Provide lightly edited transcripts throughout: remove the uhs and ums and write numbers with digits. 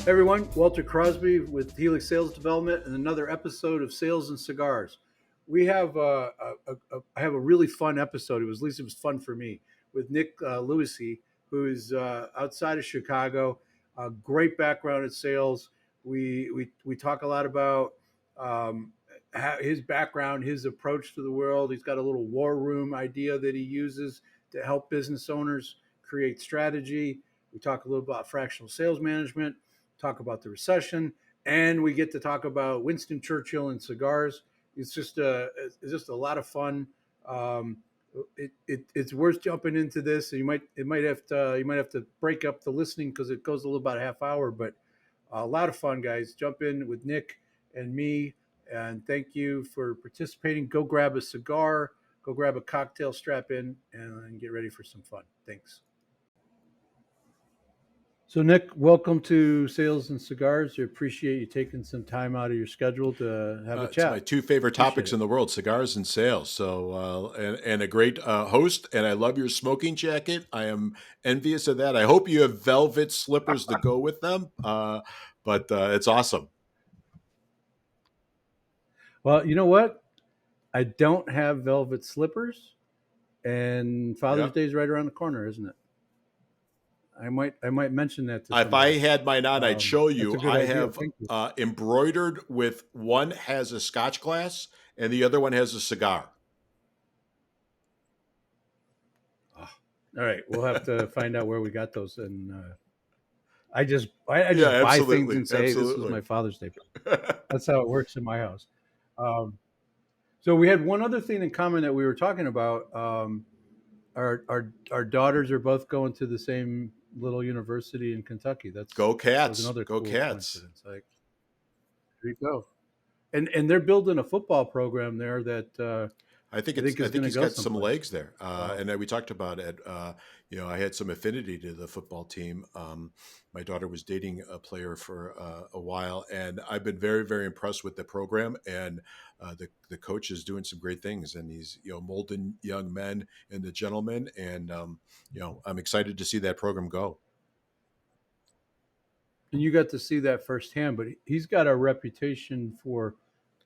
Hey everyone, Walter Crosby with Helix Sales Development and another episode of Sales and Cigars. We have I have a really fun episode. At least it was fun for me with Nick Loise, who is outside of Chicago. Great background in sales. We talk a lot about um, his background, his approach to the world. He's got a little war room idea that he uses to help business owners create strategy. We talk a little about fractional sales management, talk about the recession, and we get to talk about Winston Churchill and cigars. It's just a lot of fun. Um, it's worth jumping into this. You might have to break up the listening because it goes a little about a half hour, but a lot of fun, guys. Jump in with Nick and me, and thank you for participating. Go grab a cigar, go grab a cocktail, strap in, and get ready for some fun. Thanks. So, Nick, welcome to Sales and Cigars. I appreciate you taking some time out of your schedule to have a It's my chat. two favorite Appreciate topics in it. the world, cigars and sales. And a great host. And I love your smoking jacket. I am envious of that. I hope you have velvet slippers to go with them. But it's awesome. Well, you know what? I don't have velvet slippers, and Father's Yep. Day is right around the corner, isn't it? I might mention that to If I somebody. had mine on, I'd show That's you. a good I idea. have Thank you. embroidered with one has a Scotch glass and the other one has a cigar. Oh, all right, we'll have to find out where we got those, and I Yeah, just buy things absolutely, and say, "Hey, this was absolutely. my Father's Day." That's how it works in my house. Um, so we had one other thing in common that we were talking about. Our daughters are both going to the same little university in Kentucky. Go That was Cats, another go cool Cats. coincidence. Like, there you go. And they're building a football program there that I think I is think going to he's go got some someplace. legs there. Uh, And we talked about it. I had some affinity to the football team. My daughter was dating a player for a while, and I've been very, very impressed with the program. And the coach is doing some great things, and he's molding young men into gentlemen. And I'm excited to see that program go. and you got to see that firsthand. But he's got a reputation for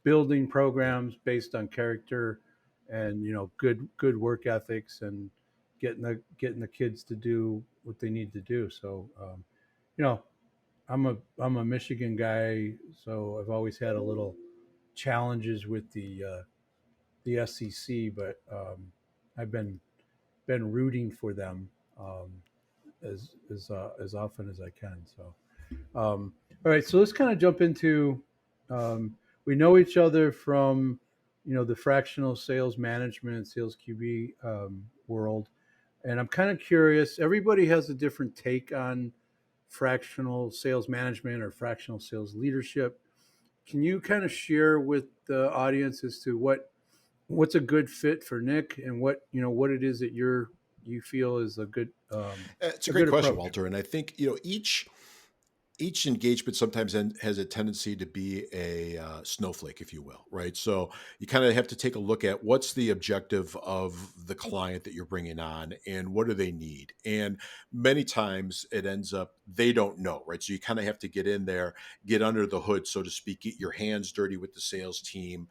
building programs based on character and good work ethics and getting the kids to do what they need to do. So you know I'm a Michigan guy, so I've always had a little challenges with the SEC, but I've been rooting for them as often as I can. So all right, so let's kind of jump into. We know each other from the fractional sales management, sales QB world, and I'm kind of curious. Everybody has a different take on fractional sales management or fractional sales leadership. Can you kind of share with the audience as to what's a good fit for Nick and what it is that you feel is It's a a great good question, approach? Walter. And I think each engagement sometimes has a tendency to be a snowflake, if you will, right? So you kind of have to take a look at what's the objective of the client that you're bringing on and what do they need. And many times it ends up they don't know, right? So you kind of have to get in there, get under the hood, so to speak, get your hands dirty with the sales team.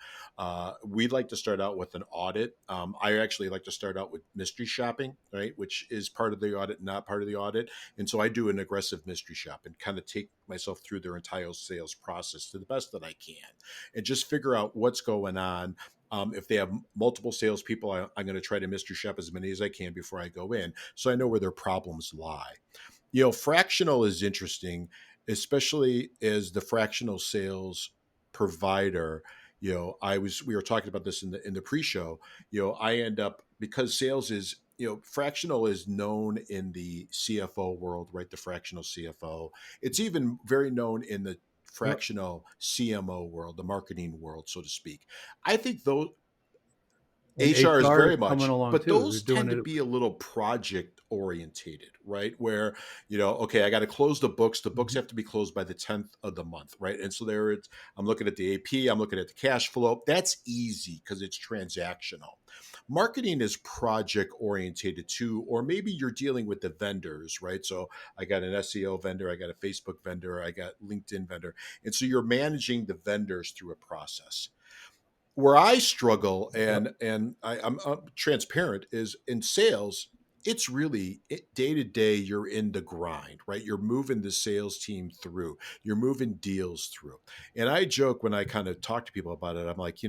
We'd like to start out with an audit. I actually like to start out with mystery shopping, right? Which is part of the audit, not part of the audit. And so I do an aggressive mystery shop and kind of take myself through their entire sales process to the best that I can and just figure out what's going on. If they have multiple salespeople, I'm going to try to mystery shop as many as I can before I go in so I know where their problems lie. Fractional is interesting, especially as the fractional sales provider. We were talking about this in the pre-show. I end up because sales is fractional is known in the CFO world, right? The fractional CFO. It's even very known in the Yep. fractional CMO world, the marketing world, so to speak. I think those And HR is HR is very coming much, along but too. They're those doing tend to it. be a little project orientated, right? Where, okay, I got to close the books. The books Mhm. have to be closed by the 10th of the month, right? And so there it's, I'm looking at the AP, I'm looking at the cash flow. That's easy because it's transactional. Marketing is project orientated too, or maybe you're dealing with the vendors, right? So I got an SEO vendor, I got a Facebook vendor, I got LinkedIn vendor. And so you're managing the vendors through a process. Where I struggle, Yep. I'm transparent, is in sales. It's really day to day. You're in the grind, right? You're moving the sales team through. You're moving deals through. And I joke when I kind of talk to people about it. I'm like,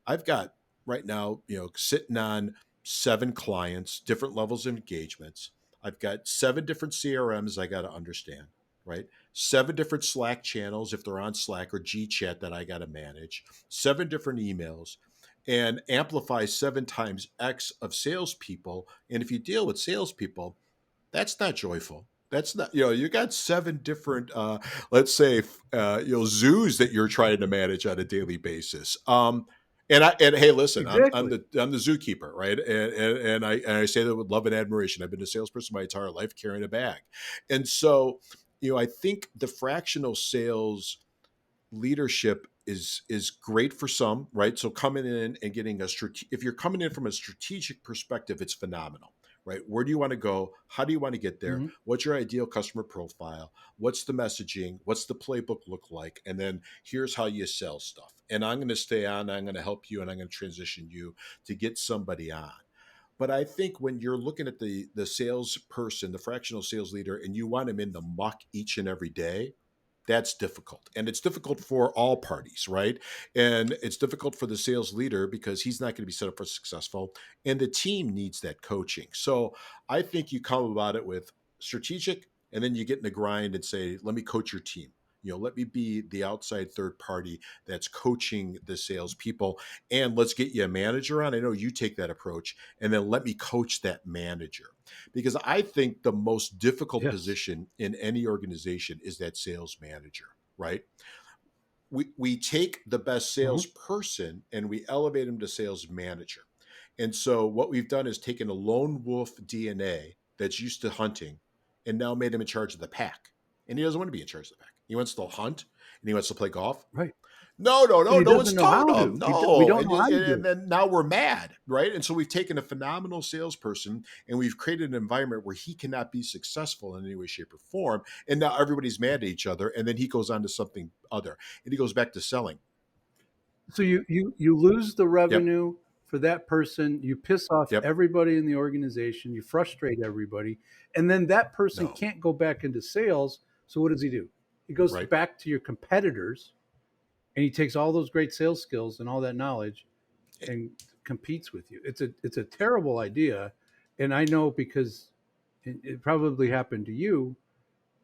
I've got right now, sitting on 7 clients, different levels of engagements. I've got 7 different CRMs I got to understand, right? 7 different Slack channels if they're on Slack or G Chat that I got to manage, 7 different emails, and amplify 7 times X of salespeople. And if you deal with salespeople, that's not joyful. That's not, you got 7 different, let's say, zoos that you're trying to manage on a daily basis. And hey, listen, I'm Exactly. the zookeeper, right? And I say that with love and admiration. I've been a salesperson my entire life, carrying a bag, and so, I think the fractional sales leadership is great for some, right? So coming in and getting if you're coming in from a strategic perspective, it's phenomenal, right? Where do you want to go? How do you want to get there? Mhm. What's your ideal customer profile? What's the messaging? What's the playbook look like? And then here's how you sell stuff. And I'm going to stay on, I'm going to help you, and I'm going to transition you to get somebody on. But I think when you're looking at the salesperson, the fractional sales leader, and you want them in the muck each and every day, that's difficult. And it's difficult for all parties, right? And it's difficult for the sales leader because he's not going to be set up for successful. And the team needs that coaching. So I think you come about it with strategic, and then you get in the grind and say, let me coach your team. Let me be the outside third party that's coaching the salespeople, and let's get you a manager on. I know you take that approach, and then let me coach that manager, because I think the most difficult Yes. position in any organization is that sales manager, right? We take the best Mhm. salesperson and we elevate him to sales manager. And so what we've done is taken a lone wolf DNA that's used to hunting and now made him in charge of the pack. And he doesn't want to be in charge of the pack. He wants to hunt and he wants to play golf. Right. No, no, But no, he no one's doesn't know telling how him. to. We No. don't And, know how to do and it. then now we're mad, right? And so we've taken a phenomenal salesperson and we've created an environment where he cannot be successful in any way, shape, or form. And now everybody's mad at each other. And then he goes on to something other and he goes back to selling. So you lose the Yep. revenue for that person. You piss off Yep. everybody in the organization. You frustrate everybody, and then that person No. can't go back into sales. So what does he do? He goes Right. back to your competitors, and he takes all those great sales skills and all that knowledge and competes with you. It's a terrible idea, and I know because it probably happened to you.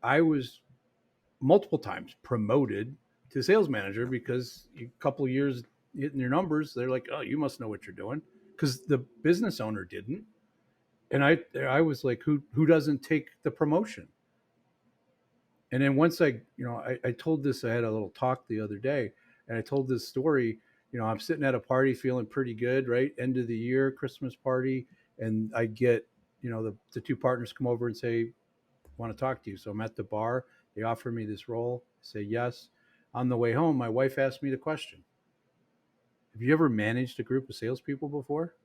I was multiple times promoted to sales manager Yep. because a couple of years hitting your numbers, they're like, "Oh, you must know what you're doing," because the business owner didn't. And I was like, who doesn't take the promotion? And then once I told this, I had a little talk the other day, and I told this story. I'm sitting at a party feeling pretty good, right? End of the year, Christmas party, and I get, the two partners come over and say, want to talk to you. So I'm at the bar. They offer me this role. I say yes. On the way home, my wife asked me the question: have you ever managed a group of salespeople before?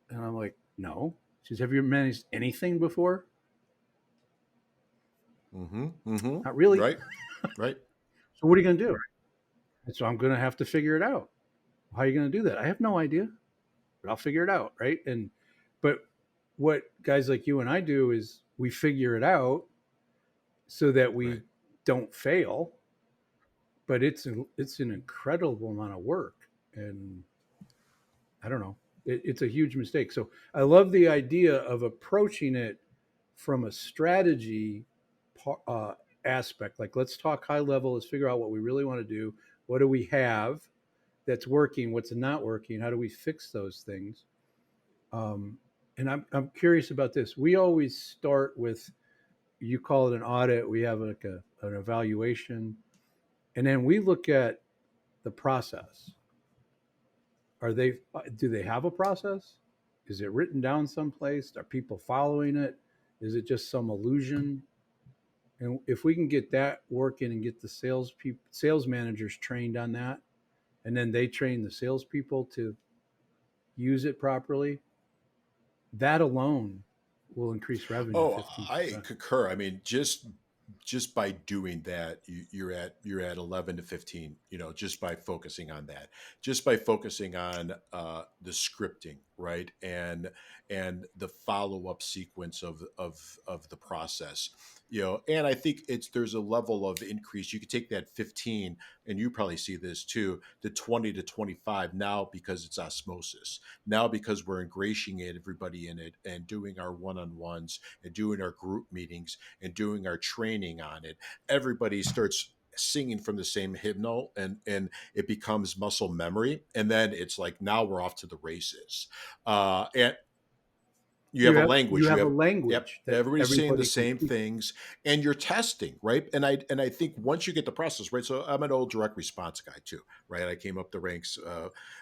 And I'm like, no. She says, have you managed anything before? Mm-hmm. Mm-hmm. Not really. Right. Right. So what are you going to do? And so I'm going to have to figure it out. How are you going to do that? I have no idea, but I'll figure it out. Right. But what guys like you and I do is we figure it out so that Right. we don't fail. But it's an incredible amount of work, and I don't know. It's a huge mistake. So I love the idea of approaching it from a strategy uh, aspect. Like, let's talk high level. Let's figure out what we really want to do. What do we have that's working? What's not working? How do we fix those things? Um, and I'm curious about this. We always start with, you call it an audit. We have like an evaluation, and then we look at the process. Are they? Do they have a process? Is it written down someplace? Are people following it? Is it just some illusion? And if we can get that working and get the sales managers trained on that, and then they train the salespeople to use it properly, that alone will increase revenue Oh, fifteen I percent. concur. I mean, just by doing that, you're at 11 to 15. Just by focusing on that, just by focusing on the scripting, right, and the follow up sequence of the process. And I think there's a level of increase. You could take that 15, and you probably see this too, to 20 to 25 now because it's osmosis. Now because we're ingratiating everybody in it and doing our one on ones and doing our group meetings and doing our training on it, everybody starts singing from the same hymnal, and it becomes muscle memory, and then it's like now we're off to the races. And you have a You language. You have a have, yep, language that everybody's saying the everybody can same speak. things, and you're testing, right? And I think once you get the process right. So I'm an old direct response guy too, right? I came up the ranks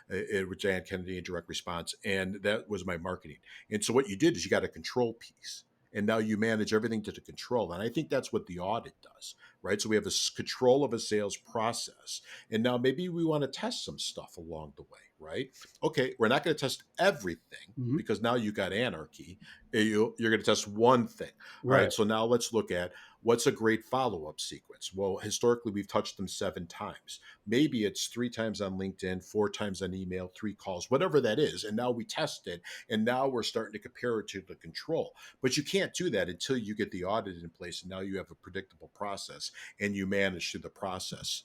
with Jan Kennedy in direct response, and that was my marketing. And so what you did is you got a control piece. And now you manage everything to the control. And I think that's what the audit does, right? So we have this control of a sales process. And now maybe we want to test some stuff along the way, right? Okay, we're not going to test everything Mhm. because now you got anarchy. You're going to test one thing. All Right. right. So now let's look at what's a great follow up sequence. Well, historically, we've touched them 7 times. Maybe it's 3 times on LinkedIn, 4 times on email, 3 calls, whatever that is. And now we test it. And now we're starting to compare it to the control. But you can't do that until you get the audit in place. And now you have a predictable process and you manage through the process.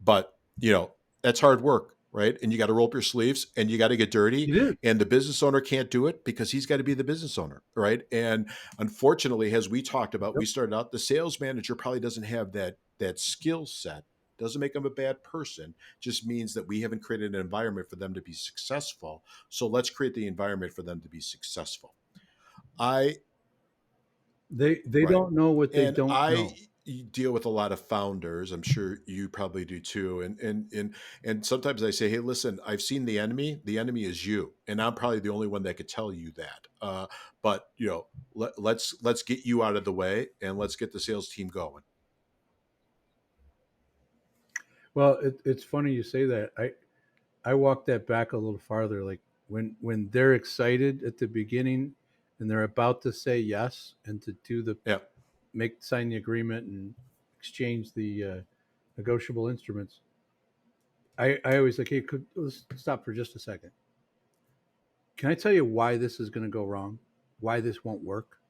But, that's hard work, right? And you got to roll up your sleeves and you got to get dirty. It is. And the business owner can't do it because he's got to be the business owner, right? And unfortunately, as we talked about, Yep. we started out, the sales manager probably doesn't have that skill set. Doesn't make them a bad person, just means that we haven't created an environment for them to be successful. So let's create the environment for them to be successful. I They Right. don't know what they And don't I know. deal with a lot of founders. I'm sure you probably do too. And sometimes I say, hey, listen, I've seen the enemy. The enemy is you, and I'm probably the only one that could tell you that. But let's get you out of the way and let's get the sales team going. Well, it's funny you say that. I walk that back a little farther. Like when they're excited at the beginning, and they're about to say yes and to do the Yeah. sign the agreement and exchange the negotiable instruments. I always like, hey, let's stop for just a second. Can I tell you why this is going to go wrong? Why this won't work?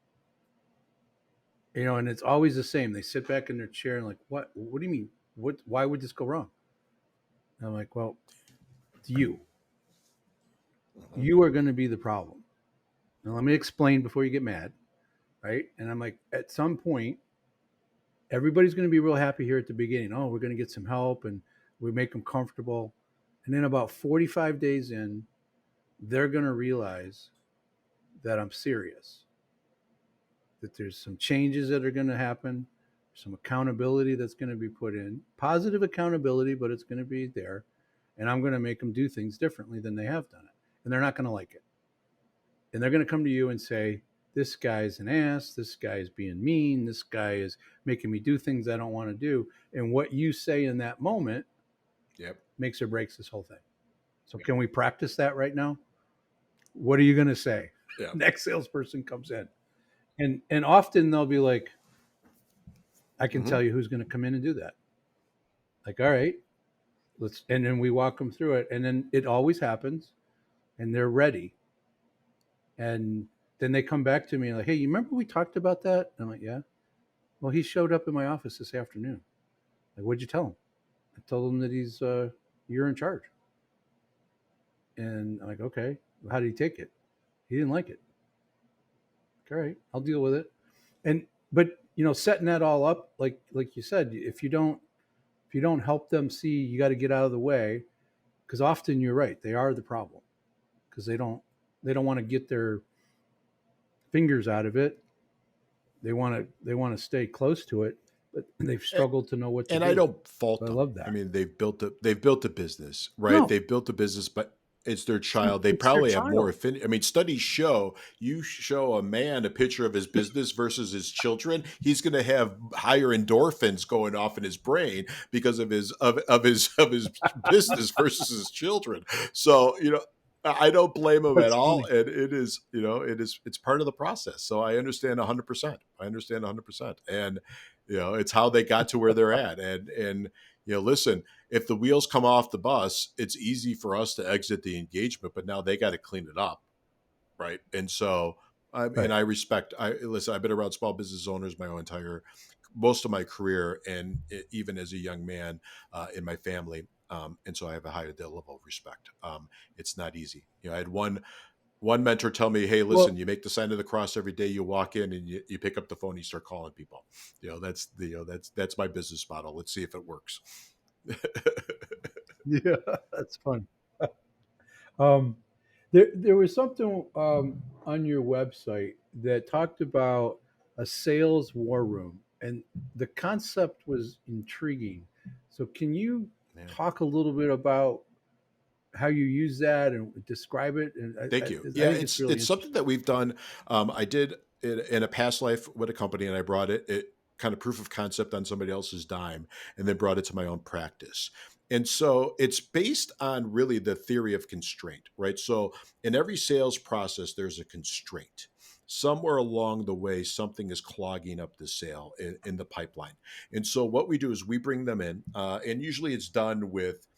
And it's always the same. They sit back in their chair and like, what? What do you mean? What? Why would this go wrong? And I'm like, well, it's you. Mhm. You are going to be the problem. Now let me explain before you get mad, right? And I'm like, at some point, everybody's going to be real happy here at the beginning. Oh, we're going to get some help and we make them comfortable. And then about 45 days in, they're going to realize that I'm serious, that there's some changes that are going to happen, some accountability that's going to be put in, positive accountability, but it's going to be there. And I'm going to make them do things differently than they have done it. And they're not going to like it. And they're going to come to you and say, this guy's an ass. This guy is being mean. This guy is making me do things I don't want to do. And what you say in that moment Yep. makes or breaks this whole thing. So, can we practice that right now? What are you going to say? Yeah. Next salesperson comes in. And often they'll be like, I can Hmm. tell you who's going to come in and do that. Like, all right, and then we walk them through it. And then it always happens and they're ready. And then they come back to me like, hey, you remember we talked about that? And I'm like, yeah. Well, he showed up in my office this afternoon. Like, what'd you tell him? I told him that you're in charge. And I'm like, okay. Well, how did he take it? He didn't like it. All right, I'll deal with it. But setting that all up, like you said, if you don't help them see, you got to get out of the way, because often you're right, they are the problem, because they don't want to get their fingers out of it. They want to stay close to it, but they've struggled to know what to And I do. don't fault So I them. love I that. mean, they've built a business, right? No, They've built a business, but It's their child. They It's their probably have more child. affinity. I mean, studies show you show a man a picture of his business versus his children, he's going to have higher endorphins going off in his brain because of his business versus his children. So, I don't blame him at That's all, funny. and it's part of the process. So I understand 100%. I understand 100%, and it's how they got to where they're at, and listen, if the wheels come off the bus, it's easy for us to exit the engagement, but now they got to clean it up, right? And so, and Right. I respect. Listen. I've been around small business owners most of my career, and even as a young man in my family, and so I have a high level of respect. It's not easy. I had one mentor tell me, "Hey, listen, Well, you make the sign of the cross every day you walk in, and you pick up the phone, and you start calling people. That's my business model. Let's see if it works." yeah, that's fun. Um, there was something on your website that talked about a sales war room, and the concept was intriguing. So, can you Yeah. talk a little bit about how you use that and describe it? And Thank you. I Yeah, think it's really it's something interesting. that we've done. I did it in a past life with a company, and I brought it kind of proof of concept on somebody else's dime, and then brought it to my own practice. And so it's based on really the theory of constraint, right? So in every sales process, there's a constraint. Somewhere along the way, something is clogging up the sale in the pipeline. And so what we do is we bring them in, and usually it's done with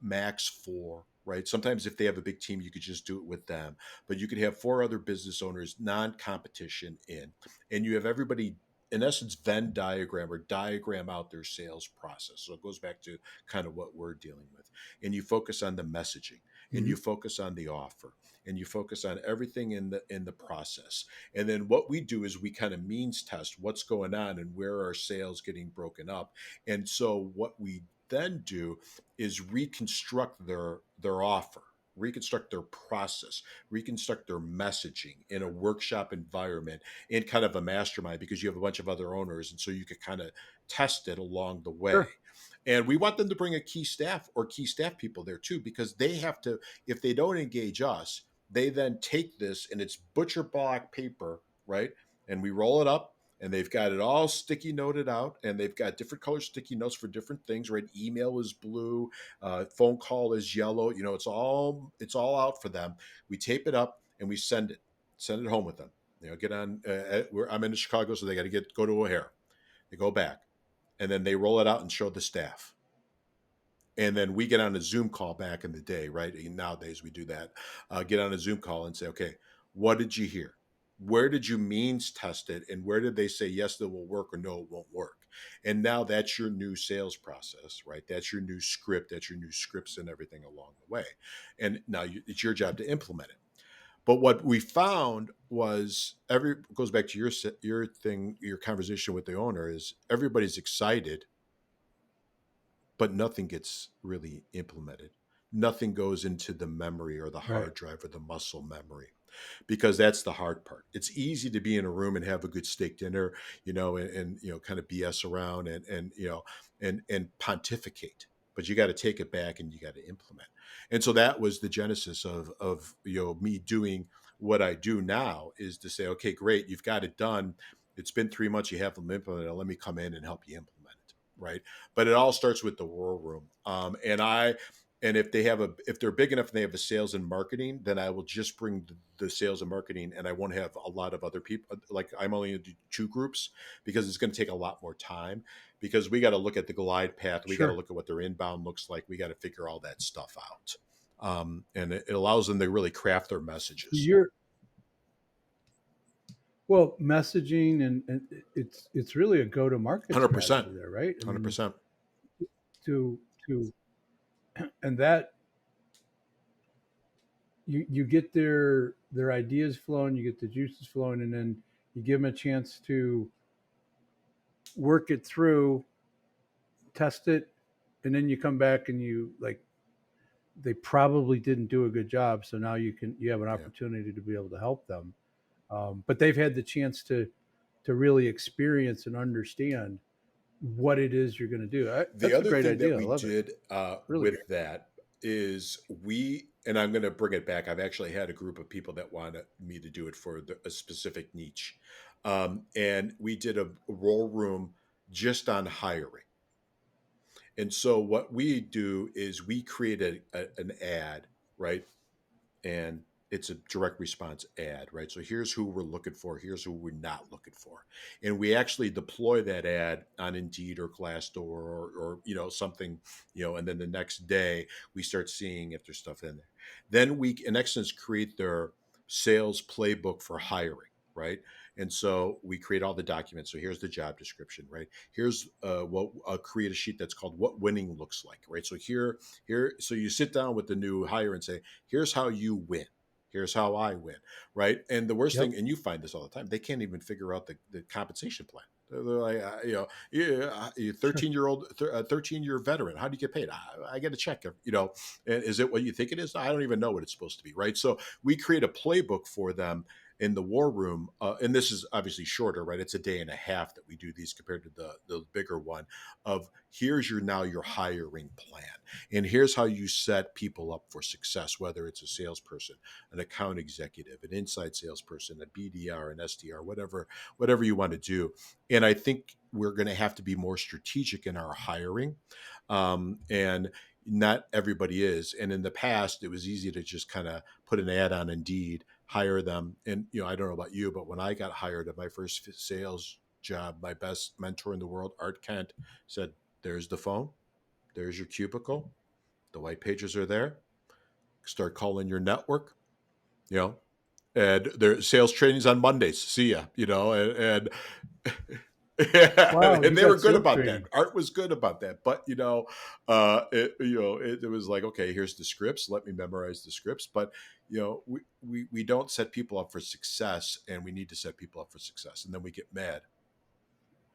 max four, right? Sometimes if they have a big team, you could just do it with them, but you could have four other business owners, non-competition in, and you have everybody in essence Venn diagram or diagram out their sales process. So it goes back to kind of what we're dealing with. And you focus on the messaging, and Mhm. you focus on the offer, and you focus on everything in the process. And then what we do is we kind of means test what's going on and where are sales getting broken up. And so what we then do is reconstruct their offer, reconstruct their process, reconstruct their messaging in a workshop environment, in kind of a mastermind, because you have a bunch of other owners, and so you could kind of test it along the way. Sure. And we want them to bring a key staff or key staff people there too, because they have to, if they don't engage us, they then take this and it's butcher block paper, right? And we roll it up, and they've got it all sticky noted out, and they've got different color sticky notes for different things, right? Email is blue, phone call is yellow. It's all out for them. We tape it up and we send it home with them. Get on. I'm in Chicago, so they got to go to O'Hare. They go back, and then they roll it out and show the staff. And then we get on a Zoom call back in the day, right? And nowadays we do that. Get on a Zoom call and say, okay, what did you hear? Where did you means test it? And where did they say, yes, that will work, or no, it won't work? And now that's your new sales process, right? That's your new script. That's your new scripts and everything along the way. And now it's your job to implement it. But what we found was goes back to your thing, your conversation with the owner, is everybody's excited, but nothing gets really implemented. Nothing goes into the memory or the Right. hard drive or the muscle memory, because that's the hard part. It's easy to be in a room and have a good steak dinner, and kind of BS around and pontificate, but you got to take it back and you got to implement. And so that was the genesis of me doing what I do now, is to say, okay, great, you've got it done. It's been 3 months, you have them implemented. Let me come in and help you implement it, right? But it all starts with the war room. And if they're big enough and they have a sales and marketing, then I will just bring the sales and marketing, and I won't have a lot of other people. Like, I'm only going to do two groups, because it's going to take a lot more time, because we got to look at the glide path. We got to Sure. look at what their inbound looks like. We got to figure all that stuff out. And it allows them to really craft their So messages. you're well messaging, and it's really a go to market 100%. strategy there, right? I mean, 100%. to and that you get their ideas flowing, you get the juices flowing, and then you give them a chance to work it through, test it, and then you come back and you like they probably didn't do a good job, so now you have an Yeah. opportunity to be able to help them. But they've had the chance to really experience and understand what it is you're going to do. The That's a other great thing that idea. I we love it. did Really with great. that is and I'm going to bring it back. I've actually had a group of people that wanted me to do it for a specific niche. And we did a roll room just on hiring. And so what we do is we create an ad, right? And it's a direct response ad, right? So here's who we're looking for, here's who we're not looking for, and we actually deploy that ad on Indeed or Glassdoor or something, and then the next day we start seeing if there's stuff in there. Then we, in essence, create their sales playbook for hiring, right? And so we create all the documents. So here's the job description, right? Here's what I'll create a sheet that's called "What Winning Looks Like," right? So so you sit down with the new hire and say, here's how you win. Here's how I win, right? And the worst Yep. thing, and you find this all the time, they can't even figure out the compensation plan. They're like, yeah, you Sure. 13-year veteran. How do you get paid? I get a check, And is it what you think it is? I don't even know what it's supposed to be, right? So we create a playbook for them in the war room, and this is obviously shorter, right? It's a day and a half that we do these compared to the bigger one. Of here's your hiring plan, and here's how you set people up for success, whether it's a salesperson, an account executive, an inside salesperson, a BDR, an SDR, whatever you want to do. And I think we're going to have to be more strategic in our hiring, and not everybody is. And in the past, it was easy to just kind of put an ad on Indeed, hire them. And I don't know about you, but when I got hired at my first sales job, my best mentor in the world, Art Kent, said, "There's the phone. There's your cubicle. The white pages are there. Start calling your network, you know, and their sales trainings on Mondays. See ya, Wow, and you they were got good sales about that. training. Art was good about that, but it was like, okay, here's the scripts. Let me memorize the scripts. But we don't set people up for success, and we need to set people up for success, and then we get mad.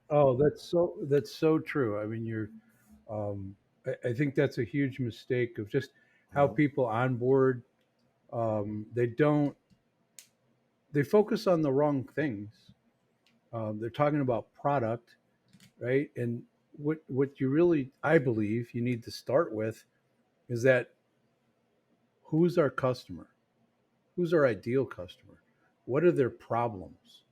Oh, that's so true. I mean, I think that's a huge mistake of just how Mhm. people onboard. They don't. They focus on the wrong things. They're talking about product, right? And what you really, I believe, you need to start with is that who's our customer? Who's our ideal customer? What are their problems?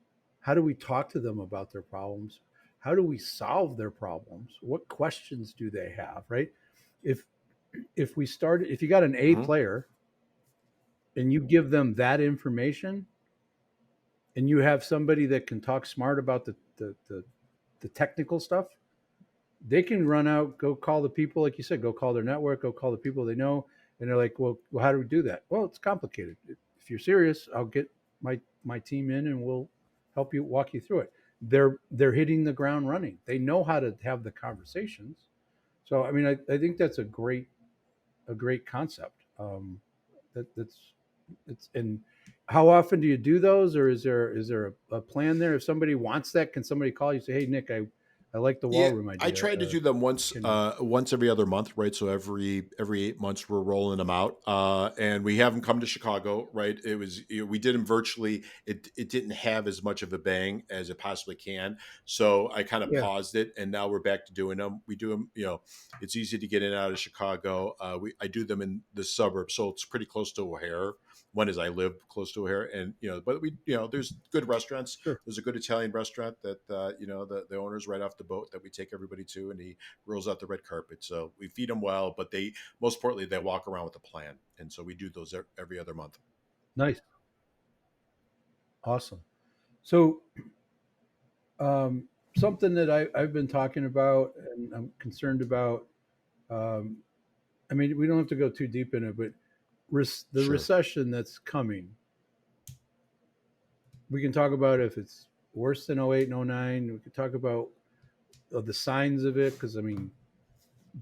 How do we talk to them about their problems? How do we solve their problems? What questions do they have, right? If if you got an A Mhm. player and you give them that information and you have somebody that can talk smart about the technical stuff, they can run out, go call the people, like you said, go call their network, go call the people they know, and they're like, well, how do we do that? Well, it's complicated. If you're serious, I'll get my team in and we'll help you walk you through it. They're hitting the ground running. They know how to have the conversations. So I mean, I think that's a great concept. That's it's and how often do you do those, or is there a plan there? If somebody wants that, can somebody call you and say, "Hey, Nick, I like the war Yeah, room I idea. tried to do them Can once every other month, right? So every 8 months we're rolling them out, and we have them come to Chicago, right? It was we did them virtually. It didn't have as much of a bang as it possibly can, so I kind of Yeah, paused it, and now we're back to doing them. We do them, it's easy to get in and out of Chicago. I do them in the suburbs, so it's pretty close to O'Hare. One is I live close to O'Hare, and but there's good restaurants. sure. There's a good Italian restaurant that the owner's right off the boat that we take everybody to, and he rolls out the red carpet. So we feed them well, but they most importantly they walk around with a plan, and so we do those every other month. Nice. Awesome. So something that I've been talking about and I'm concerned about. Um, I mean, we don't have to go too deep in it, but the Sure. recession that's coming, we can talk about if it's worse than '08 and '09. We could talk about the signs of it because I mean,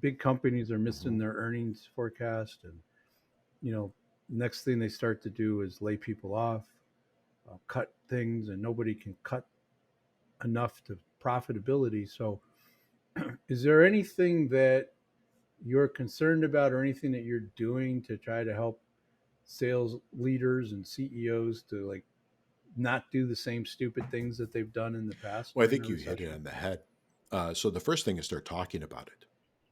big companies are missing Mhm. their earnings forecast, and you know, next thing they start to do is lay people off, cut things, and nobody can cut enough to profitability. So, is there anything that you're concerned about, or anything that you're doing to try to help sales leaders and CEOs to like not do the same stupid things that they've done in the past Well, I during think a you hit it recession? on the head. So the first thing is start talking about it,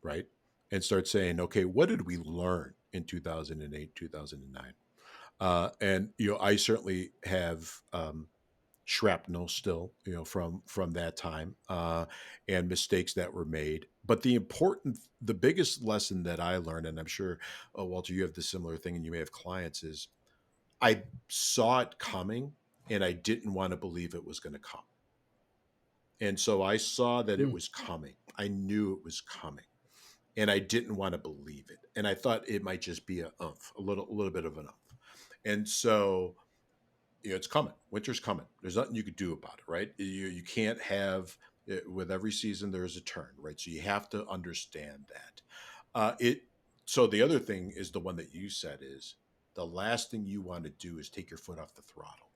right? And start saying, okay, what did we learn? in 2008, 2009. And I certainly have shrapnel still, from that time, and mistakes that were made. But the biggest lesson that I learned, and I'm sure, Walter, you have the similar thing, and you may have clients, is I saw it coming, and I didn't want to believe it was going to come. And so I saw that it Mm. was coming. I knew it was coming, and I didn't want to believe it. And I thought it might just be a little bit of an umph. And so it's coming. Winter's coming. There's nothing you could do about it, right? You can't have it, with every season there is a turn, right? So you have to understand that. It. So the other thing is the one that you said is the last thing you want to do is take your foot off the throttle.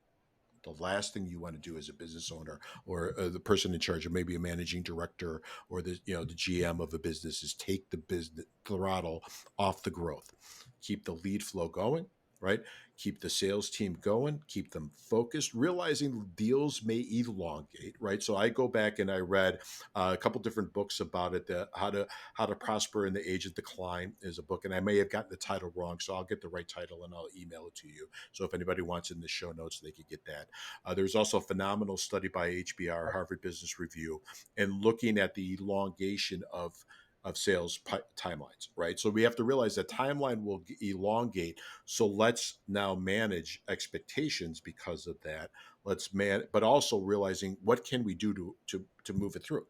The last thing you want to do as a business owner, or the person in charge, or maybe a managing director, or the GM of a business, is take the business throttle off the growth. Keep the lead flow going, right? Keep the sales team going, keep them focused, realizing deals may elongate, right? So I go back and I read a couple different books about it. How to Prosper in the Age of Decline is a book, and I may have gotten the title wrong, so I'll get the right title and I'll email it to you. So if anybody wants in the show notes, they could get that. There's also a phenomenal study by HBR, Harvard Business Review, and looking at the elongation of sales timelines, right? So we have to realize that timeline will elongate. So let's now manage expectations because of that. But also realizing what can we do to move it through.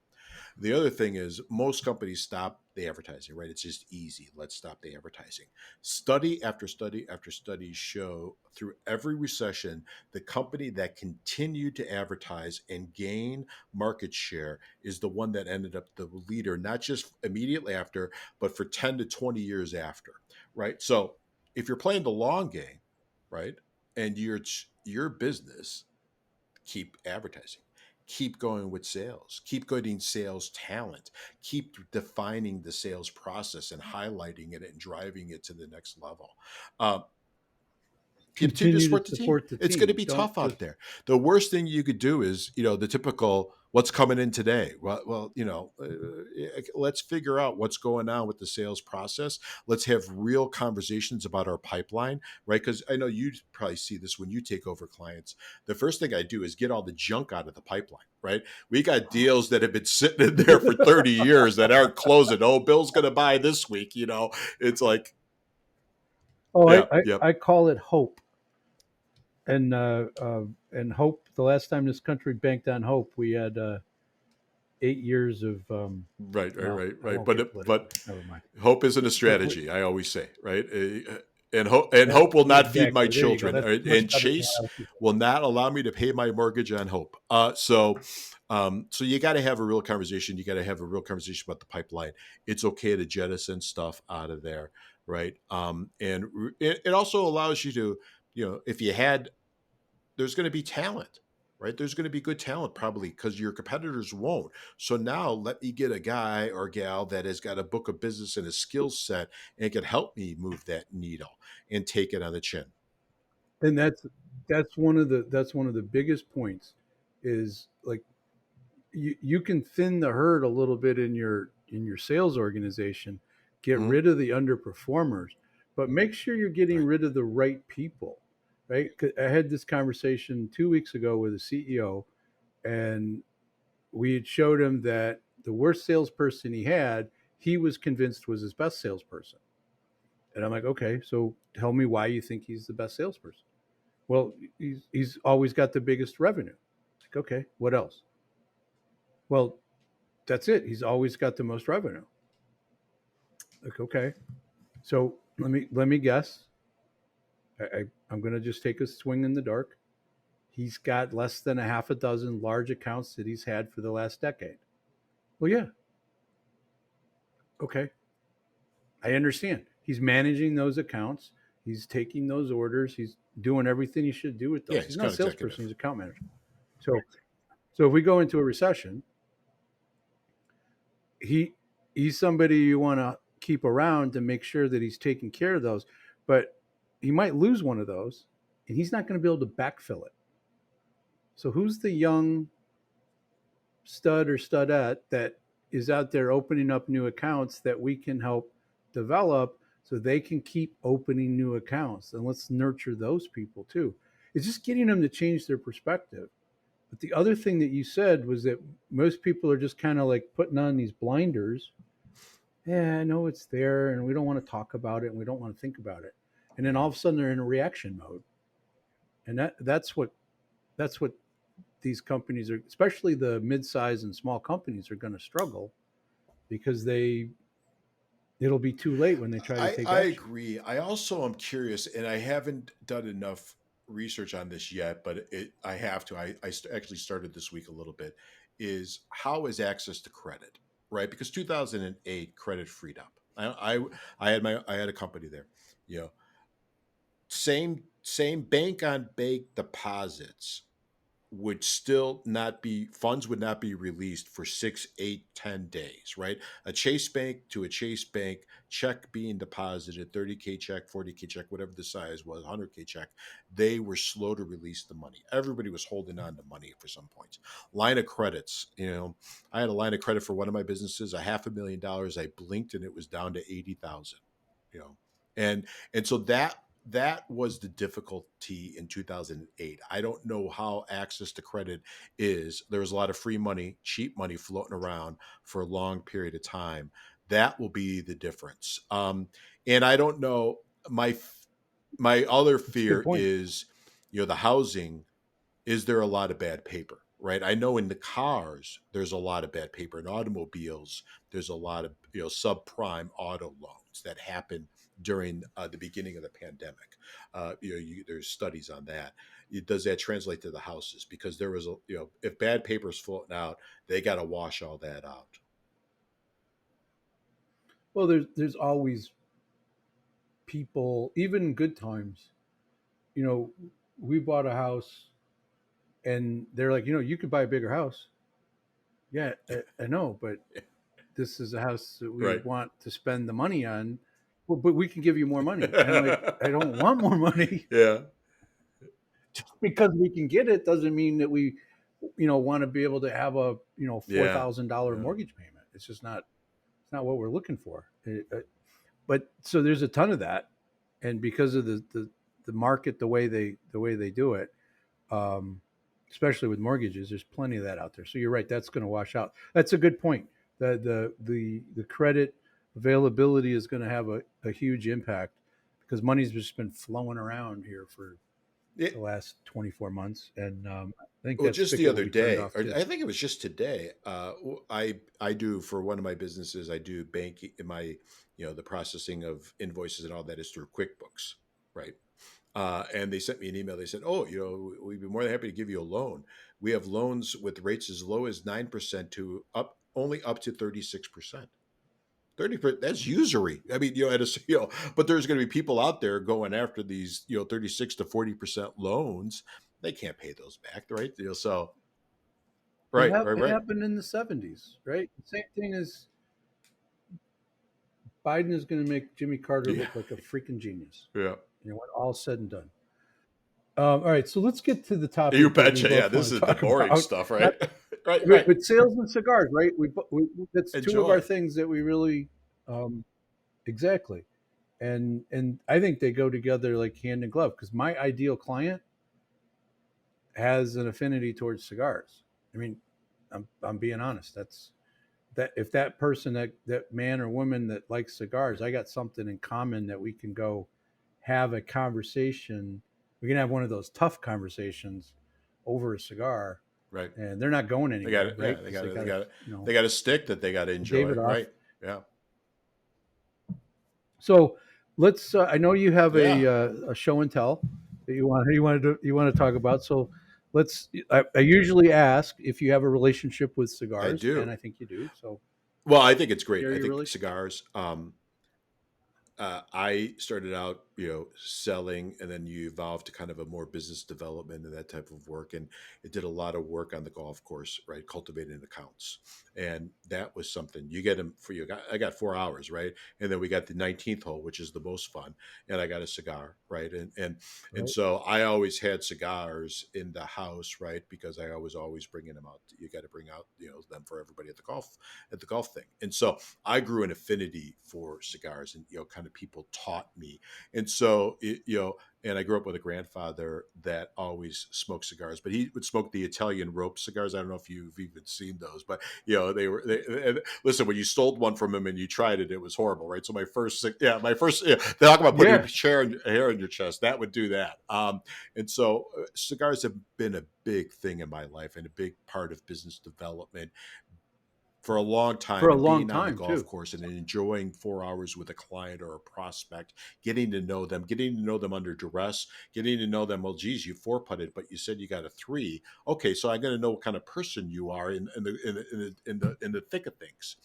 The other thing is most companies stop the advertising, right? It's just easy. Let's stop the advertising. Study after study after study show through every recession, the company that continued to advertise and gain market share is the one that ended up the leader, not just immediately after, but for 10 to 20 years after, right? So if you're playing the long game, right, and your business, keep advertising, keep going with sales, keep getting sales talent, keep defining the sales process and highlighting it and driving it to the next level. um, Continue to Continue support to the team. support the It's going to team. be Don't tough out just. there. The worst thing you could do is, the typical what's coming in today. Let's figure out what's going on with the sales process. Let's have real conversations about our pipeline, right? Because I know you probably see this when you take over clients. The first thing I do is get all the junk out of the pipeline, right? We got deals that have been sitting in there for 30 years that aren't closing. Oh, Bill's going to buy this week. It's like, Oh, yeah, yep. I call it hope. And hope. The last time this country banked on hope, we had 8 years of. Right, right, Well, right, I right. won't get But political. Never mind. hope isn't a But we, strategy. I always say, right? And that, hope will not feed my exactly. There you go. children, That's right? much And better than what Chase I was thinking. will not allow me to pay my mortgage on hope. So you got to have a real conversation. You got to have a real conversation about the pipeline. It's okay to jettison stuff out of there, right? And it also allows you to, if you had, there's going to be talent, right? There's going to be good talent probably because your competitors won't. So now let me get a guy or gal that has got a book of business and a skill set and can help me move that needle and take it on the chin. And that's one of the biggest points is like you can thin the herd a little bit in your sales organization, get Mhm. rid of the underperformers, but make sure you're getting Right. rid of the right people, right? 'Cause I had this conversation 2 weeks ago with a CEO, and we had showed him that the worst salesperson he was convinced was his best salesperson. And I'm like, okay, so tell me why you think he's the best salesperson. Well, he's always got the biggest revenue. Like, okay, what else? Well, that's it. He's always got the most revenue. Like, okay, so let me guess. I'm going to just take a swing in the dark. He's got less than a half a dozen large accounts that he's had for the last decade. Well, yeah, okay, I understand. He's managing those accounts. He's taking those orders. He's doing everything he should do with Yeah, those. he's He's not a account salesperson. executive. He's an account manager. So if we go into a recession, he he's somebody you want to keep around to make sure that he's taking care of those. But he might lose one of those, and he's not going to be able to backfill it. So who's the young stud or studette that is out there opening up new accounts that we can help develop? so they can keep opening new accounts. And let's nurture those people too. It's just getting them to change their perspective. But the other thing that you said was that most people are just kind of like putting on these blinders. Yeah, I know it's there, and we don't want to talk about it, and we don't want to think about it. And then all of a sudden, they're in a reaction mode, and that's what these companies are, especially the mid-size and small companies, are going to struggle because it'll be too late when they try to take I action. agree. I also am curious, and I haven't done enough research on this yet, but I have to. Actually started this week a little bit. Is how is access to credit, right? Because 2008 credit freed up. I had a company there. You know, same bank on bank deposits would still not be funds would not be released for 6, 8, 10 days, right? A Chase Bank to a Chase Bank check being deposited, 30K check, 40K check, whatever the size was, 100K check, they were slow to release the money. Everybody was holding on to money for some points. Line of credits, I had a line of credit for one of my businesses, $500,000. I blinked and it was down to 80,000, you know. And so that was the difficulty in 2008. I don't know how access to credit is. There was a lot of free money, cheap money floating around for a long period of time. That will be the difference. And I don't know. My other That's a good fear point. is, the housing. Is there a lot of bad paper? Right. I know in the cars there's a lot of bad paper. In automobiles, there's a lot of subprime auto loans that happen during the beginning of the pandemic. There's studies on that. Does that translate to the houses? Because there was if bad paper is floating out, they got to wash all that out. Well, there's always people, even in good times. You know, we bought a house, and they're like, you could buy a bigger house. Yeah, I know, but this is a house that we Right. want to spend the money on. Well, but we can give you more money. And I'm like, I don't want more money. Yeah. Just because we can get it doesn't mean that we, want to be able to have a, Yeah. $4,000 Yeah. mortgage payment. It's not what we're looking for. But so there's a ton of that, and because of the market, the way they do it, um, especially with mortgages, there's plenty of that out there. So you're right, that's going to wash out. That's a good point. The credit availability is going to have a huge impact because money's just been flowing around here for the It, last 24 months, and I think Well, that just the spigot will other be turned day, off or too. I think it was just today. I do for one of my businesses. I do bank my the processing of invoices and all that is through QuickBooks, right? And they sent me an email. They said, "Oh, we'd be more than happy to give you a loan. We have loans with rates as low as 9% to only up to 36%. 30%, that's usury. I mean, but there's going to be people out there going after these 36 to 40% loans. They can't pay those back, right? So It, right, right, it right. happened in the 70s, right? Same thing as Biden is going to make Jimmy Carter Yeah, look like a freaking genius. yeah. When all said and done. All right, so let's get to the You topic that we betcha. Yeah, both this want to is the talk boring about. stuff, Not, right? Right, but, right. but sales and cigars, right? That's two of our Enjoy. things that we really, um, exactly, and I think they go together like hand in glove because my ideal client has an affinity towards cigars. I mean, I'm being honest. That if that person, that man or woman that likes cigars, I got something in common that we can go have a conversation. We can have one of those tough conversations over a cigar, Right. and they're not going They got anywhere, it. Yeah, right? they Because got they it. They got to, got it. They got a stick that they got to David enjoy. off. Right. Yeah. So let's. I know you have Yeah. a show and tell that you want to talk about. So let's. I usually ask if you have a relationship with I cigars, and do. I think you do. So Well, I think it's great. share I your think relationship. cigars. I started out, selling, and then you evolved to kind of a more business development and that type of work. And it did a lot of work on the golf course, right? Cultivating accounts, and that was something you get them for you. I got 4 hours, right? And then we got the 19th hole, which is the most fun, and I got a cigar, right? And Right. so I always had cigars in the house, right? Because I was always bringing them out. You got to bring out, them for everybody at the golf thing, and so I grew an affinity for cigars and kind of people taught me. And so, and I grew up with a grandfather that always smoked cigars, but he would smoke the Italian rope cigars. I don't know if you've even seen those, but and listen, when you stole one from him and you tried it, it was horrible, right? So my first, they talk about putting Yeah, hair on your chest. That would do that. And so cigars have been a big thing in my life and a big part of business development for a long for time, a and long being on the time golf too. course and enjoying 4 hours with a client or a prospect, getting to know them under duress, getting to know them. Well, geez, you four putted, but you said you got a three. Okay, so I'm going to know what kind of person you are in the thick of things.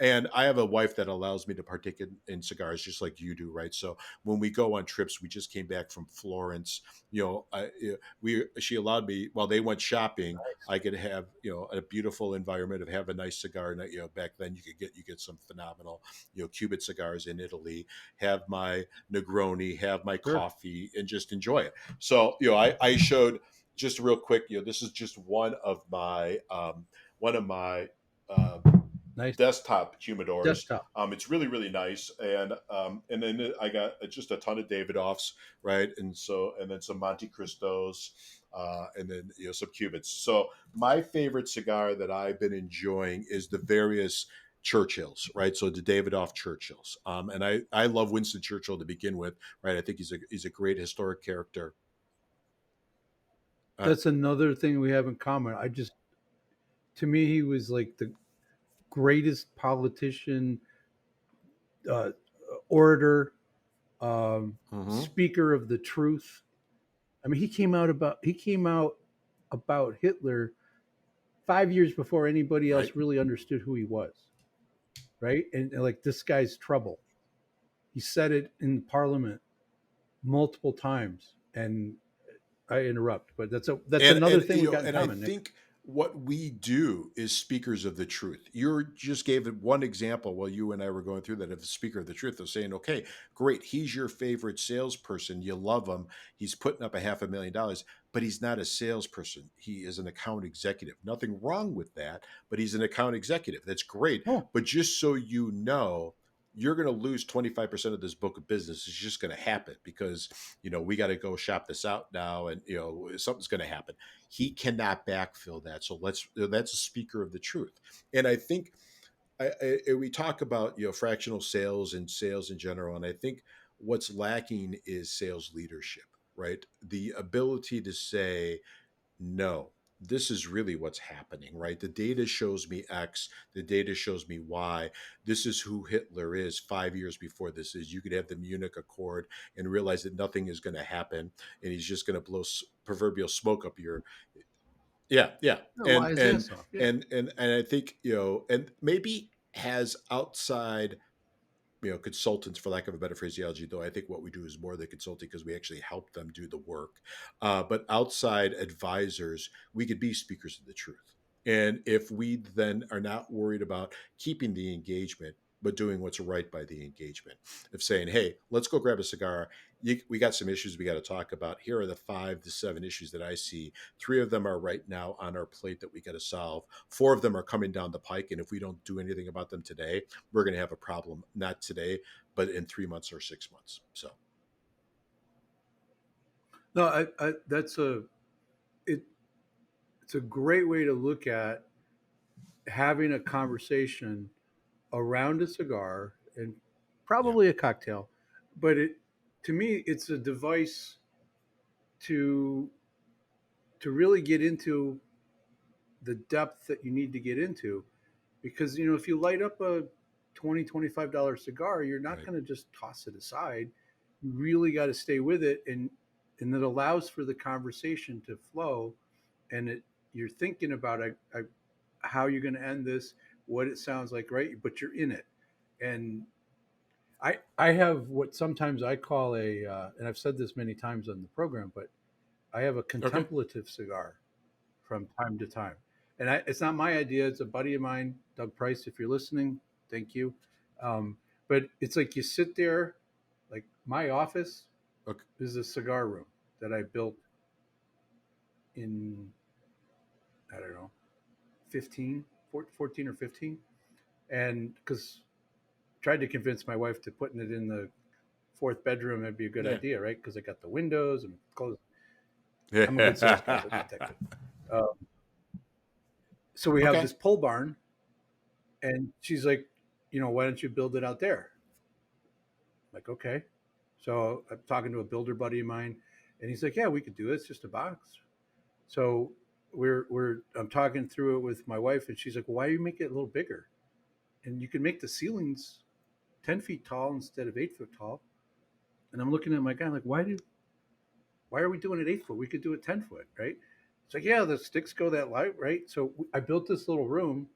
And I have a wife that allows me to partake in cigars just like you do, right? So when we go on trips, we just came back from Florence. She allowed me while they went shopping. I could have a beautiful environment of have a nice cigar. And back then you get some phenomenal Cuban cigars in Italy. Have my Negroni, have my Sure, coffee, and just enjoy it. So I showed just real quick. This is just one of my uh, nice desktop humidors. desktop. It's really really nice, and then I got just a ton of Davidoffs, right, and then some Monte Cristos, and then some Cubans. So my favorite cigar that I've been enjoying is the various Churchills, right? So the Davidoff Churchills, and I love Winston Churchill to begin with, right? I think he's a great historic character. Uh, That's another thing we have in common. To me, he was like the greatest politician, uh, orator, mhm. speaker of the truth. I mean, he came out about Hitler 5 years before anybody Right. else really understood who he was, right? And like this guy's trouble. He said it in Parliament multiple times, and I interrupt, but that's and another and thing we got in and I common, Nick. think what we do is speakers of the truth. You just gave it one example while you and I were going through that of the speaker of the truth of saying, okay, great, he's your favorite salesperson, you love him, he's putting up a $500,000, but he's not a salesperson, he is an account executive. Nothing wrong with that, but he's an account executive. That's great. Oh, But just so you know, you're going to lose 25% of this book of business. It's just going to happen because we got to go shop this out now, and something's going to happen. He cannot backfill that. So that's a speaker of the truth. And I think we talk about fractional sales and sales in general, and I think what's lacking is sales leadership, right? The ability to say no, this is really what's happening, right? The data shows me X, the data shows me Y. This is who Hitler is 5 years before this is. You could have the Munich Accord and realize that nothing is going to happen, and he's just going to blow proverbial smoke up your. Yeah, yeah. no, why and is and this off? Yeah. and I think and maybe has outside consultants, for lack of a better phraseology, though I think what we do is more than consulting because we actually help them do the work. But outside advisors, we could be speakers of the truth. And if we then are not worried about keeping the engagement, but doing what's right by the engagement, of saying, hey, let's go grab a cigar. We got some issues we got to talk about. Here are the 5 to 7 issues that I see. 3 of them are right now on our plate that we got to solve. 4 of them are coming down the pike. And if we don't do anything about them today, we're going to have a problem, not today, but in 3 months or 6 months. So, No, that's it. It's a great way to look at having a conversation around a cigar and yeah, probably a cocktail, but to me it's a device to really get into the depth that you need to get into, because if you light up a 20-25 dollar cigar, you're not right. going to just toss it aside. You really got to stay with it, and it allows for the conversation to flow, and you're thinking about how you're going to end this, what it sounds like, right? But you're in it. And I have what sometimes I call and I've said this many times on the program, but I have a Okay. contemplative cigar from time to time. And it's not my idea. It's a buddy of mine, Doug Price. If you're listening, thank you. But it's like you sit there, like my office Okay. is a cigar room that I built in, I don't know, 15, 14 or 15. And because tried to convince my wife to putting it in the fourth bedroom, that'd be a good Yeah. idea, right? Because I got the windows and close. I'm a good sales guy, but Yeah. not that good. Uh, so we have Okay. this pole barn, and she's like, why don't you build it out there? I'm like, okay. So I'm talking to a builder buddy of mine, and he's like, yeah, we could do it. It's just a box. So I'm talking through it with my wife, and she's like, well, why do you make it a little bigger? And you can make the ceilings 10 feet tall instead of 8 foot tall. And I'm looking at my guy, I'm like, why are we doing it 8 foot? We could do it 10 foot, right? It's like, yeah, the sticks go that light, right? So I built this little room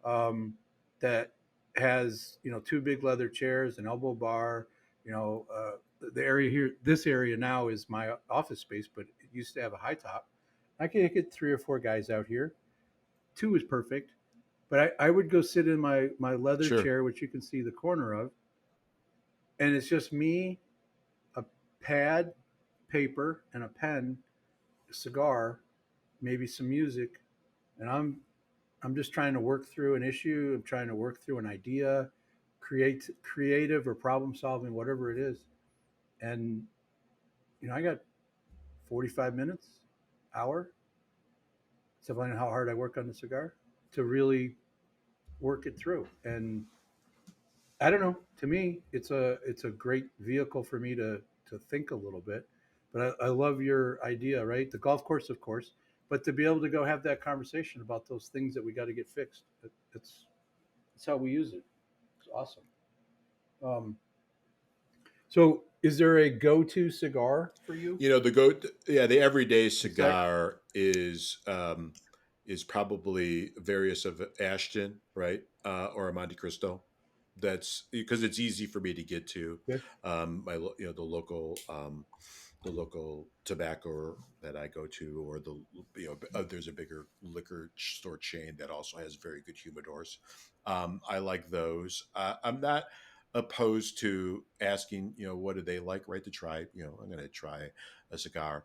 um, that has, two big leather chairs, an elbow bar. The area here, this area now is my office space, but it used to have a high top. I could get 3 or 4 guys out here. Two is perfect, but I would go sit in my leather Sure. chair, which you can see the corner of, and it's just me, a pad, paper, and a pen, a cigar, maybe some music, and I'm just trying to work through an issue. I'm trying to work through an idea, creative or problem solving, whatever it is. And I got 45 minutes, hour, depending on how hard I work on the cigar, to really work it through. And I don't know. To me, it's a great vehicle for me to think a little bit. But I love your idea, right? The golf course, of course, but to be able to go have that conversation about those things that we got to get fixed. It's how we use it. It's awesome. Um, so, is there a go-to cigar for you? The everyday It's like, cigar is probably various of Ashton, right? Or a Monte Cristo. That's because it's easy for me to get to. good. My the local tobacco that I go to, or there's a bigger liquor store chain that also has very good humidors. I like those. I'm not opposed to asking, what do they like, right? To try, I'm going to try a cigar.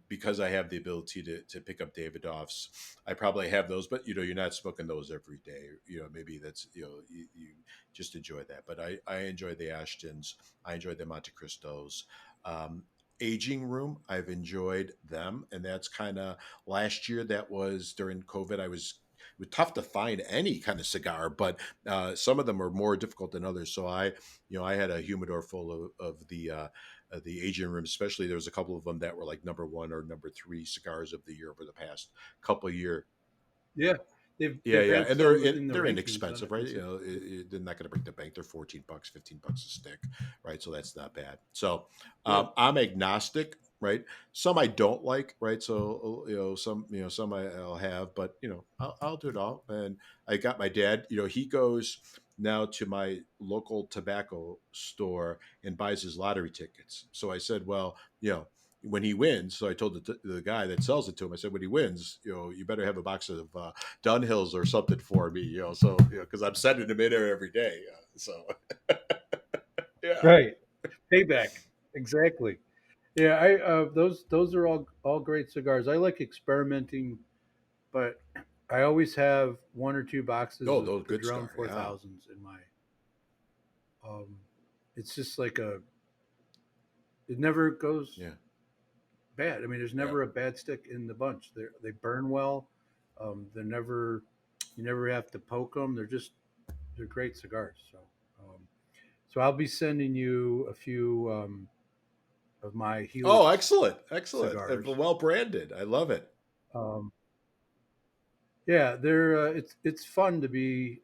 Because I have the ability to pick up Davidoffs, I probably have those, but you're not smoking those every day. Maybe that's you just enjoy that. But I enjoy the Ashtons. I enjoy the Monte Cristos. Um, Aging room, I've enjoyed them, and that's kind of last year. That was during COVID. It was tough to find any kind of cigar, but some of them are more difficult than others. So I had a humidor full of the aging room. Especially there was a couple of them that were like number one or number three cigars of the year over the past couple of years. Yeah, they've Yeah, they've yeah, had and some in the they're rankings on inexpensive, it. right? They're not going to break the bank. They're $14, $15 a stick, right? So that's not bad. So Yeah, I'm agnostic, right? Some I don't like, right? So some I'll have, but I'll do it all. And I got my dad. He goes now to my local tobacco store and buys his lottery tickets. So I said, well, when he wins, so I told the guy that sells it to him, I said, when he wins, you better have a box of Dunhills or something for me, so because I'm sending them in there every day. So yeah, right. Payback. Exactly. Yeah, I those are all great cigars. I like experimenting, but I always have one or two boxes oh, of those good Padron cigar, yeah, 4000s in my. Um, it's just like it never goes yeah, bad. I mean, there's yeah. never a bad stick in the bunch. They burn well. They're never You never have to poke them. They're great cigars. So I'll be sending you a few of my Oh, Helix excellent, excellent, cigars. well branded. I love it. Um, yeah, they're it's fun to be.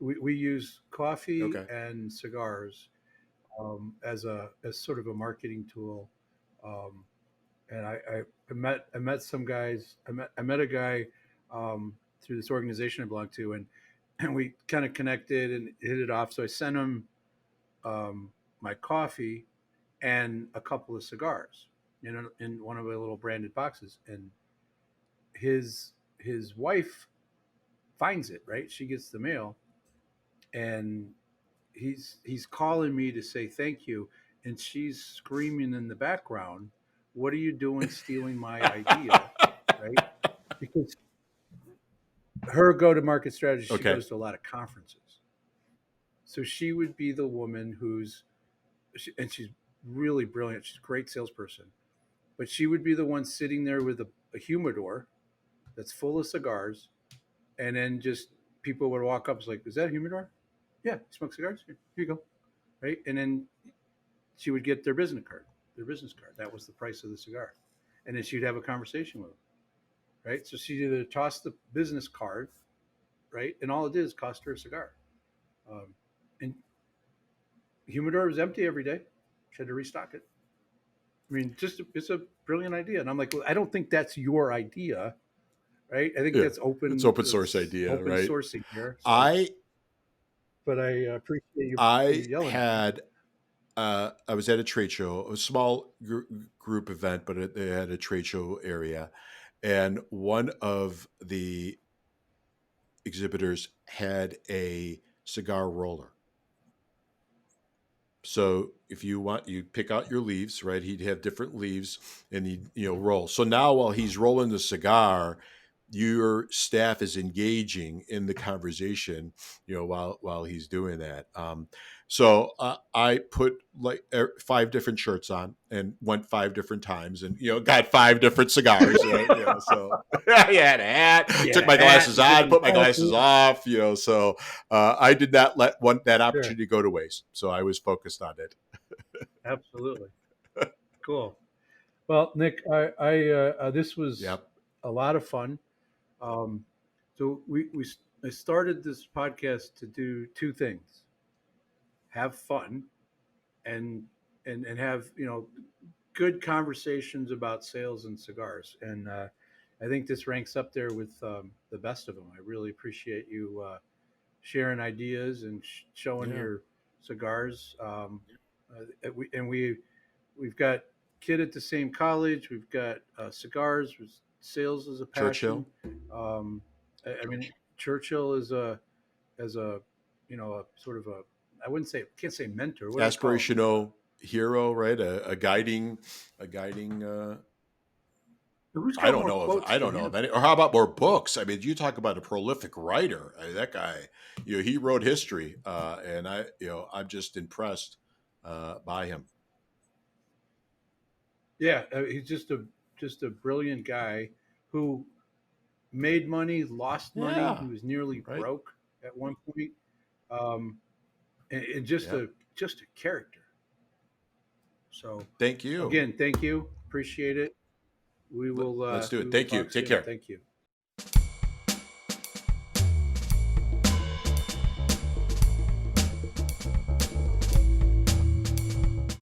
We use coffee Okay. and cigars as sort of a marketing tool. Um, and I met some guys. I met a guy through this organization I belong to, and we kind of connected and hit it off. So I sent him my coffee and a couple of cigars in one of the little branded boxes. And his wife finds it, right. She gets the mail, and he's calling me to say thank you, and she's screaming in the background, what are you doing stealing my idea, right? Because her go to market strategy, she Okay. goes to a lot of conferences, So she would be the woman and she's really brilliant. She's a great salesperson, but she would be the one sitting there with a humidor that's full of cigars, and then just people would walk up, it's like, is that a humidor? Yeah, you smoke cigars? Here you go. Right. And then she would get their business card. That was the price of the cigar. And then she'd have a conversation with them. Right. So she either tossed the business card, right? And all it did is cost her a cigar. Um, and humidor was empty every day. She had to restock it. I mean, it's a brilliant idea. And I'm like, well, I don't think that's your idea, right? I think Yeah, that's it's open source idea, open right? sourcing here. So, I but I appreciate you I yelling at me. had I was at a trade show, a small group event, but they had a trade show area, and one of the exhibitors had a cigar roller. So if you want, you pick out your leaves, right? He'd have different leaves, and he'd roll. So now while he's rolling the cigar, your staff is engaging in the conversation, while he's doing that. So I put like five different shirts on and went five different times, and got five different cigars, right? So I had a hat, You had took a my hat. glasses You did on, them put my glasses fancy. off, so I did not let that Sure, opportunity go to waste. So I was focused on it. absolutely. Cool. Well, Nick, this was Yep. a lot of fun. Um, so I started this podcast to do two things: have fun and and have good conversations about sales and cigars. And I think this ranks up there with the best of them. I really appreciate you sharing ideas and showing Yeah. your cigars. We've got kid at the same college. We've got cigars. Sales is a passion. Churchill, I mean, Churchill is a as a a sort of a, I wouldn't say, can't say mentor. What do you call him? aspirational hero, right? A guiding. Who's I got don't more know if quotes I don't than know of him? any. Or how about more books? I mean, you talk about a prolific writer. I mean, that guy, he wrote history, and I'm just impressed by him. Yeah, he's just a brilliant guy who made money, lost money. He Yeah. was nearly Right. broke at one point, um, and just Yep. a character. So Thank you. again, thank you, appreciate it. Let's do We it. will Thank you. talk Take soon. care. Thank you.